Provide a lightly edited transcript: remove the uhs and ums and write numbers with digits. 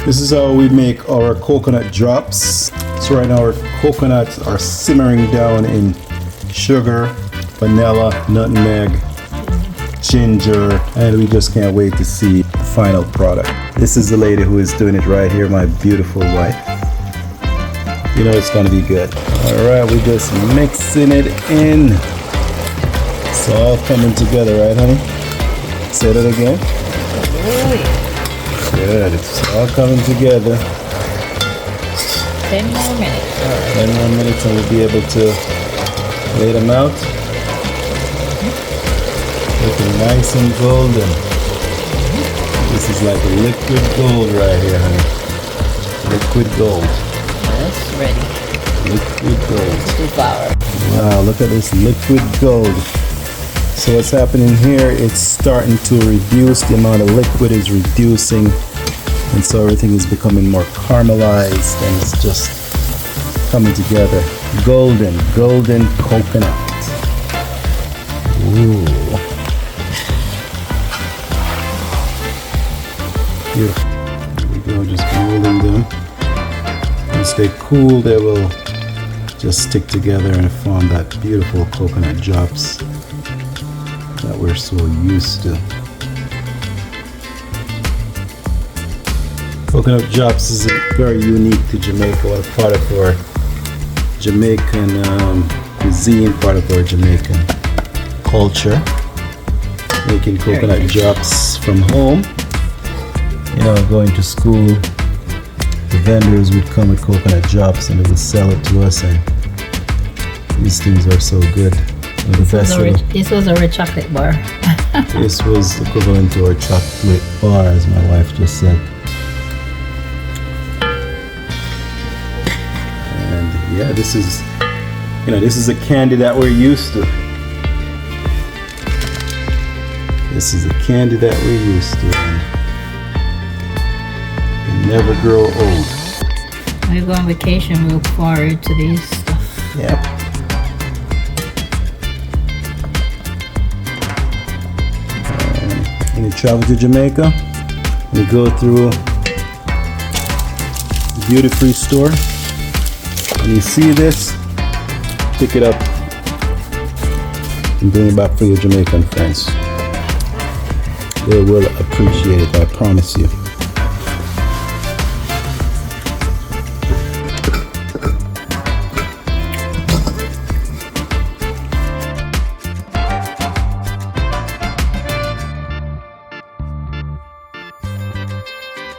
This is how we make our coconut drops. So right now our coconuts are simmering down in sugar, vanilla, nutmeg, ginger, and we just can't wait to see the final product. This is the lady who is doing it right here, my beautiful wife. You know it's gonna be good. Alright, we're just mixing it in. It's all coming together, right honey? Say that again. Good, it's all coming together. 10 more minutes. 10 more minutes and we'll be able to lay them out. Looking nice and golden. This is like liquid gold right here, honey. Liquid gold. That's ready. Liquid gold. To flour. Wow, look at this liquid gold. So what's happening here, it's starting to reduce, the amount of liquid is reducing, and so everything is becoming more caramelized and it's just coming together. Golden coconut. Ooh. Beautiful. There we go, just molding them. Once they cool, they will just stick together and form that beautiful coconut drops that we're so used to. Coconut drops is very unique to Jamaica. What a part of our Jamaican cuisine, part of our Jamaican culture. Making coconut drops from home. You know, going to school, the vendors would come with coconut drops and they would sell it to us, and these things are so good. This was a rich chocolate bar. This was equivalent to our chocolate bar, as my wife just said. And yeah, this is, you know, this is a candy that we're used to. This is a candy that we're used to. And never grow old. When we go on vacation, we look forward to these stuff. Yep. When you travel to Jamaica, you go through the duty-free store and you see this, pick it up and bring it back for your Jamaican friends. They will appreciate it, I promise you.